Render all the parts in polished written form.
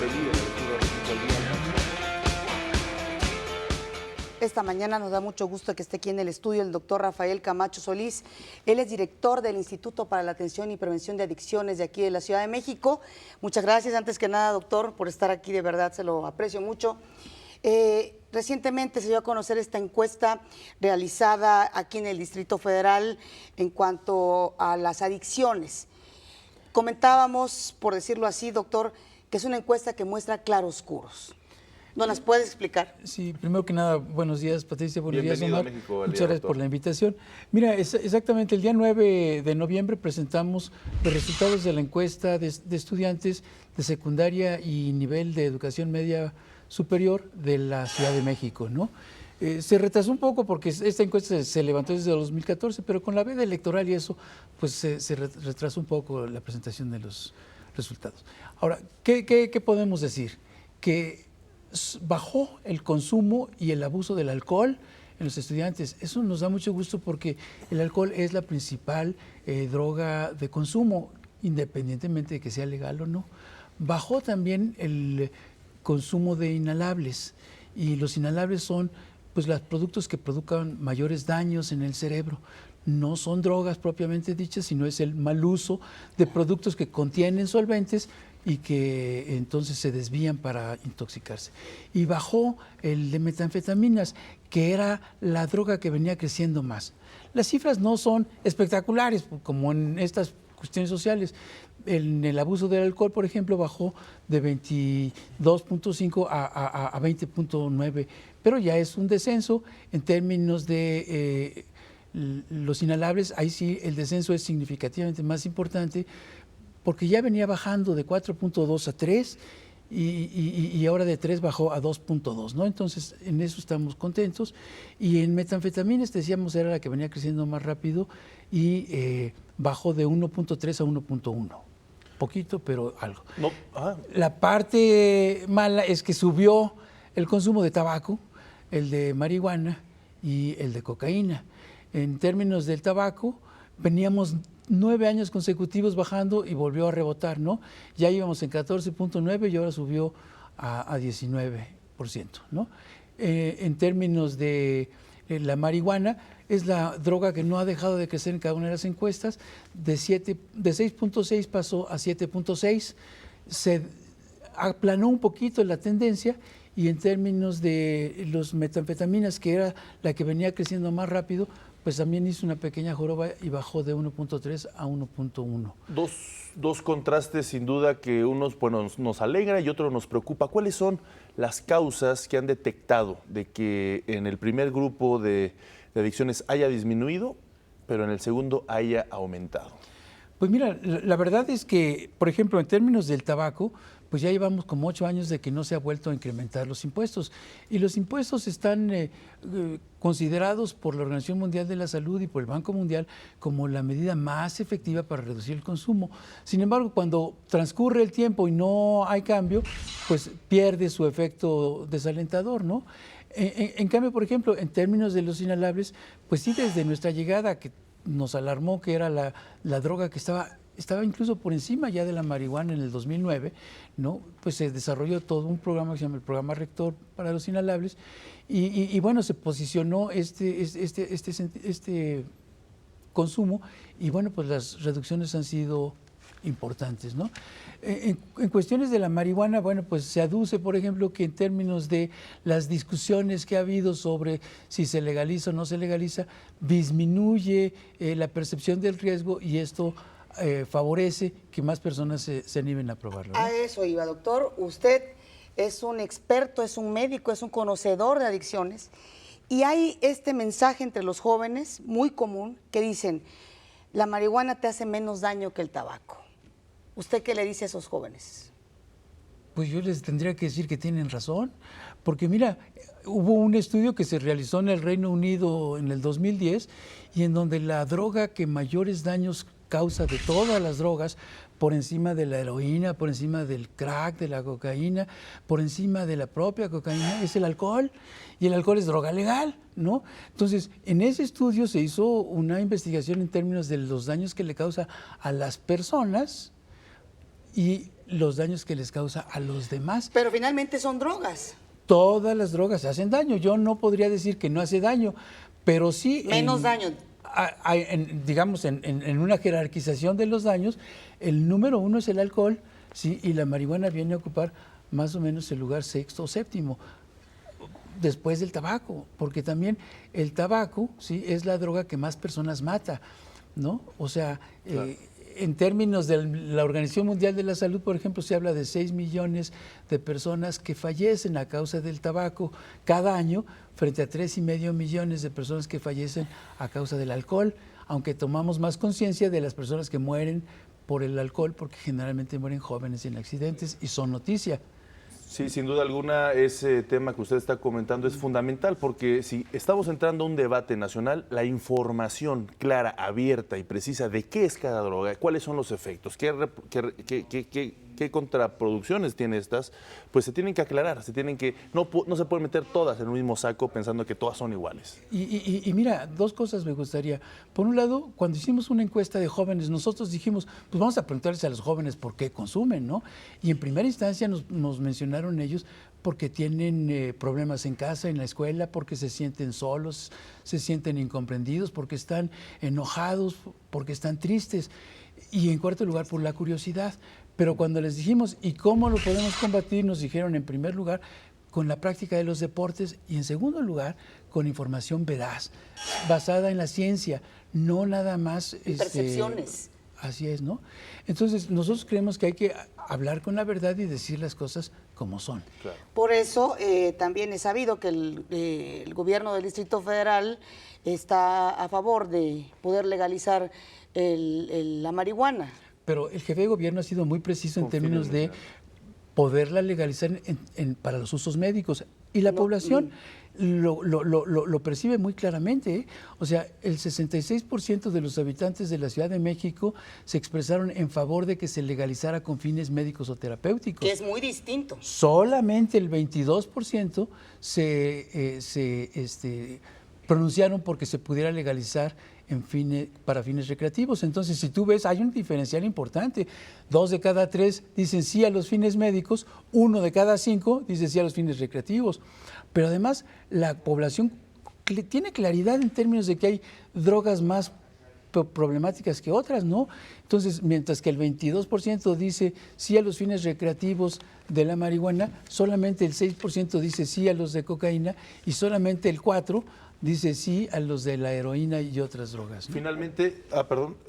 seguir en el estudio México al día. Esta mañana nos da mucho gusto que esté aquí en el estudio el doctor Rafael Camacho Solís. Él es director del Instituto para la Atención y Prevención de Adicciones de aquí de la Ciudad de México. Muchas gracias, antes que nada, doctor, por estar aquí, de verdad se lo aprecio mucho. Recientemente se dio a conocer esta encuesta realizada aquí en el Distrito Federal en cuanto a las adicciones. Comentábamos, por decirlo así, doctor, que es una encuesta que muestra claroscuros. ¿No las puedes explicar? Sí, primero que nada, buenos días, Patricia, buenos días, Bienvenido Omar. a México, al Muchas día, gracias por doctor. la invitación. Mira, exactamente el día 9 de noviembre presentamos los resultados de la encuesta de estudiantes de secundaria y nivel de educación media superior de la Ciudad de México, ¿no? Se retrasó un poco porque esta encuesta se levantó desde el 2014, pero con la veda electoral y eso, pues se retrasó un poco la presentación de los resultados. Ahora, ¿qué podemos decir? Que bajó el consumo y el abuso del alcohol en los estudiantes. Eso nos da mucho gusto porque el alcohol es la principal droga de consumo, independientemente de que sea legal o no. Bajó también el consumo de inhalables, y los inhalables son pues los productos que produzcan mayores daños en el cerebro. No son drogas propiamente dichas, sino es el mal uso de productos que contienen solventes y que entonces se desvían para intoxicarse. Y bajó el de metanfetaminas, que era la droga que venía creciendo más. Las cifras no son espectaculares, como en estas cuestiones sociales. En el abuso del alcohol, por ejemplo, bajó de 22.5 a 20.9, pero ya es un descenso. En términos de los inhalables, ahí sí el descenso es significativamente más importante, porque ya venía bajando de 4.2 a 3 y ahora de 3 bajó a 2.2, ¿no? Entonces, en eso estamos contentos. Y en metanfetaminas, decíamos, era la que venía creciendo más rápido y bajó de 1.3 a 1.1. Poquito, pero algo. No, La parte mala es que subió el consumo de tabaco, el de marihuana y el de cocaína. En términos del tabaco, veníamos 9 años consecutivos bajando y volvió a rebotar, ¿no? Ya íbamos en 14.9 y ahora subió a 19%, ¿no? En términos de la marihuana, es la droga que no ha dejado de crecer en cada una de las encuestas. De 6.6 pasó a 7.6, se aplanó un poquito la tendencia. Y en términos de los metanfetaminas, que era la que venía creciendo más rápido, pues también hizo una pequeña joroba y bajó de 1.3 a 1.1. Dos contrastes sin duda que unos nos alegra y otro nos preocupa. ¿Cuáles son las causas que han detectado de que en el primer grupo de adicciones haya disminuido, pero en el segundo haya aumentado? Pues mira, la verdad es que, por ejemplo, en términos del tabaco, pues ya llevamos como 8 años de que no se ha vuelto a incrementar los impuestos. Y los impuestos están considerados por la Organización Mundial de la Salud y por el Banco Mundial como la medida más efectiva para reducir el consumo. Sin embargo, cuando transcurre el tiempo y no hay cambio, pues pierde su efecto desalentador, ¿no? En cambio, por ejemplo, en términos de los inhalables, pues sí, desde nuestra llegada, que nos alarmó que era la droga que estaba incluso por encima ya de la marihuana en el 2009, ¿no? Pues se desarrolló todo un programa que se llama el Programa Rector para los Inhalables y bueno, se posicionó este consumo y bueno, pues las reducciones han sido importantes, ¿no? En cuestiones de la marihuana, bueno, pues se aduce, por ejemplo, que en términos de las discusiones que ha habido sobre si se legaliza o no se legaliza, disminuye la percepción del riesgo y esto favorece que más personas se animen a probarlo, ¿no? A eso iba, doctor. Usted es un experto, es un médico, es un conocedor de adicciones y hay este mensaje entre los jóvenes muy común que dicen, la marihuana te hace menos daño que el tabaco. ¿Usted qué le dice a esos jóvenes? Pues yo les tendría que decir que tienen razón, porque mira, hubo un estudio que se realizó en el Reino Unido en el 2010 y en donde la droga que mayores daños causa de todas las drogas, por encima de la heroína, por encima del crack, de la cocaína, por encima de la propia cocaína, es el alcohol. Y el alcohol es droga legal, ¿no? Entonces, en ese estudio se hizo una investigación en términos de los daños que le causa a las personas y los daños que les causa a los demás. Pero finalmente son drogas. Todas las drogas hacen daño. Yo no podría decir que no hace daño, pero sí... Menos daño. Digamos, en una jerarquización de los daños, el número 1 es el alcohol, ¿sí? Y la marihuana viene a ocupar más o menos el lugar sexto o séptimo, después del tabaco, porque también el tabaco, ¿sí?, es la droga que más personas mata, ¿no? O sea, claro. En términos de la Organización Mundial de la Salud, por ejemplo, se habla de 6 millones de personas que fallecen a causa del tabaco cada año, frente a 3,5 millones de personas que fallecen a causa del alcohol, aunque tomamos más conciencia de las personas que mueren por el alcohol, porque generalmente mueren jóvenes en accidentes y son noticia. Sí, sin duda alguna, ese tema que usted está comentando es fundamental, porque si estamos entrando a un debate nacional, la información clara, abierta y precisa de qué es cada droga, cuáles son los efectos, qué contraproducciones tiene estas, pues se tienen que aclarar, no se pueden meter todas en un mismo saco pensando que todas son iguales. Y mira, dos cosas me gustaría. Por un lado, cuando hicimos una encuesta de jóvenes, nosotros dijimos, pues vamos a preguntarles a los jóvenes por qué consumen, ¿no? Y en primera instancia nos mencionaron ellos porque tienen problemas en casa, en la escuela, porque se sienten solos, se sienten incomprendidos, porque están enojados, porque están tristes. Y en cuarto lugar, por la curiosidad. Pero cuando les dijimos, ¿y cómo lo podemos combatir?, nos dijeron, en primer lugar, con la práctica de los deportes, y en segundo lugar, con información veraz, basada en la ciencia, no nada más... percepciones. Así es, ¿no? Entonces, nosotros creemos que hay que hablar con la verdad y decir las cosas como son. Claro. Por eso, también es sabido que el gobierno del Distrito Federal está a favor de poder legalizar la marihuana. Pero el jefe de gobierno ha sido muy preciso en términos de poderla legalizar para los usos médicos. Y la población lo percibe muy claramente, ¿eh? O sea, el 66% de los habitantes de la Ciudad de México se expresaron en favor de que se legalizara con fines médicos o terapéuticos. Que es muy distinto. Solamente el 22% se pronunciaron porque se pudiera legalizar para fines recreativos. Entonces, si tú ves, hay un diferencial importante. 2 de cada 3 dicen sí a los fines médicos, 1 de cada 5 dice sí a los fines recreativos. Pero además, la población tiene claridad en términos de que hay drogas más problemáticas que otras, ¿no? Entonces, mientras que el 22% dice sí a los fines recreativos de la marihuana, solamente el 6% dice sí a los de cocaína y solamente el 4% dice sí a los de la heroína y otras drogas, ¿no? Finalmente,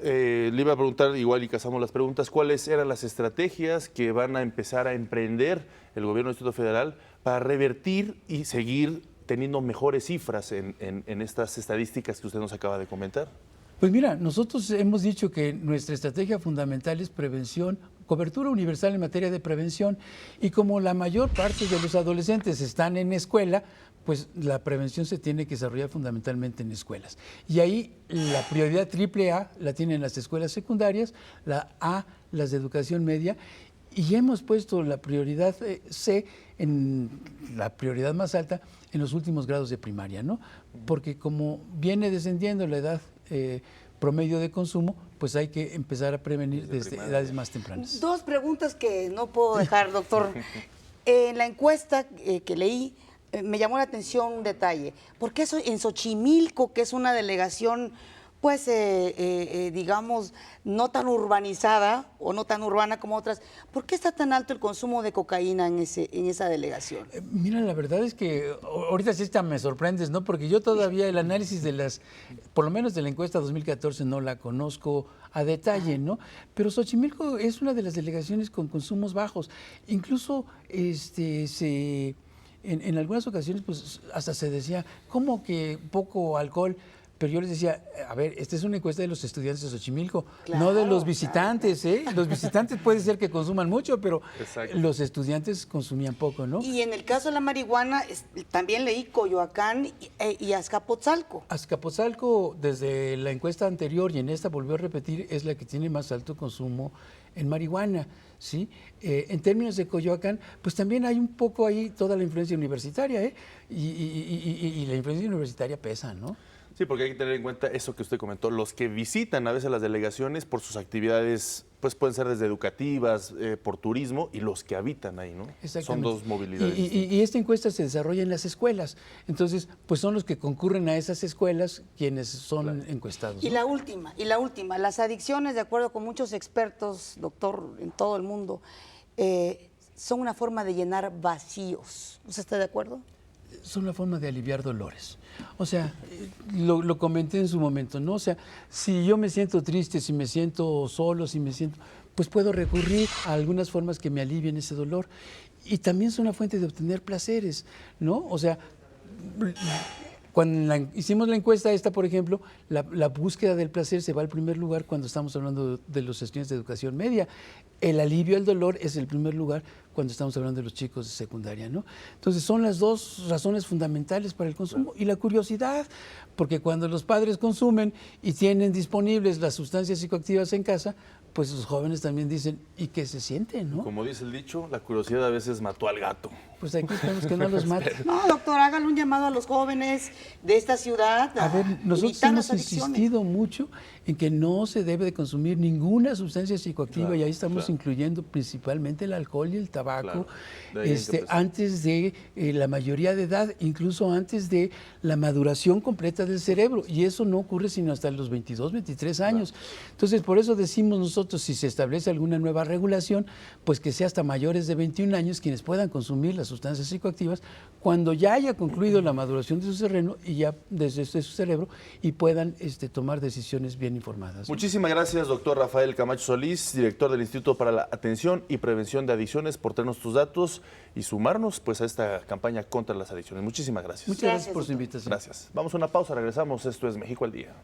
le iba a preguntar, igual y casamos las preguntas, ¿cuáles eran las estrategias que van a empezar a emprender el gobierno del Distrito Federal para revertir y seguir teniendo mejores cifras en estas estadísticas que usted nos acaba de comentar? Pues mira, nosotros hemos dicho que nuestra estrategia fundamental es prevención, cobertura universal en materia de prevención, y como la mayor parte de los adolescentes están en escuela, pues la prevención se tiene que desarrollar fundamentalmente en escuelas. Y ahí la prioridad AAA la tienen las escuelas secundarias, la A, las de educación media, y hemos puesto la prioridad C, en la prioridad más alta, en los últimos grados de primaria, ¿no? Porque como viene descendiendo la edad promedio de consumo, pues hay que empezar a prevenir desde edades más tempranas. 2 preguntas que no puedo dejar, doctor. En la encuesta que leí, me llamó la atención un detalle. ¿Por qué en Xochimilco, que es una delegación, pues, digamos, no tan urbanizada o no tan urbana como otras, por qué está tan alto el consumo de cocaína en esa delegación? Mira, la verdad es que ahorita sí me sorprendes, ¿no? Porque yo todavía el análisis por lo menos de la encuesta 2014 no la conozco a detalle, ¿no? Pero Xochimilco es una de las delegaciones con consumos bajos. Incluso en algunas ocasiones pues hasta se decía, ¿cómo que poco alcohol? Pero yo les decía, a ver, esta es una encuesta de los estudiantes de Xochimilco, claro, no de los visitantes, ¿eh? Los visitantes puede ser que consuman mucho, pero exacto, los estudiantes consumían poco, ¿no? Y en el caso de la marihuana, también leí Coyoacán y Azcapotzalco. Azcapotzalco, desde la encuesta anterior y en esta volvió a repetir, es la que tiene más alto consumo en marihuana, ¿sí? En términos de Coyoacán, pues también hay un poco ahí toda la influencia universitaria, ¿eh? Y la influencia universitaria pesa, ¿no? Sí, porque hay que tener en cuenta eso que usted comentó. Los que visitan a veces las delegaciones por sus actividades, pues pueden ser desde educativas, por turismo, y los que habitan ahí, ¿no? Son dos movilidades. Y esta encuesta se desarrolla en las escuelas. Entonces, pues son los que concurren a esas escuelas quienes son encuestados, ¿no? Y la última, las adicciones, de acuerdo con muchos expertos, doctor, en todo el mundo, son una forma de llenar vacíos. ¿Usted está de acuerdo? Son una forma de aliviar dolores. O sea, lo comenté en su momento, ¿no? O sea, si yo me siento triste, si me siento solo, pues puedo recurrir a algunas formas que me alivien ese dolor. Y también son una fuente de obtener placeres, ¿no? O sea, cuando hicimos la encuesta esta, por ejemplo, la búsqueda del placer se va al primer lugar cuando estamos hablando de los estudiantes de educación media. El alivio al dolor es el primer lugar cuando estamos hablando de los chicos de secundaria, ¿no? Entonces son las dos razones fundamentales para el consumo. Y la curiosidad, porque cuando los padres consumen y tienen disponibles las sustancias psicoactivas en casa, pues los jóvenes también dicen, ¿y qué se siente, no? Como dice el dicho, la curiosidad a veces mató al gato. Pues aquí esperemos que no los mate. No, doctor, hágale un llamado a los jóvenes de esta ciudad. A ver, nosotros evitar hemos las adicciones. insistido mucho en que no se debe de consumir ninguna sustancia psicoactiva, y ahí estamos incluyendo principalmente el alcohol y el tabaco, antes de la mayoría de edad, incluso antes de la maduración completa del cerebro, y eso no ocurre sino hasta los 22, 23 años. Entonces, por eso decimos nosotros, si se establece alguna nueva regulación, pues que sea hasta mayores de 21 años quienes puedan consumir las sustancias psicoactivas cuando ya haya concluido la maduración de su cerebro y ya desde su cerebro, y puedan tomar decisiones bien informadas, ¿no? Muchísimas gracias, doctor Rafael Camacho Solís, director del Instituto para la Atención y Prevención de Adicciones, por tenernos tus datos y sumarnos pues a esta campaña contra las adicciones. Muchísimas gracias. Muchas gracias por su invitación. Gracias. Vamos a una pausa, regresamos. Esto es México al Día.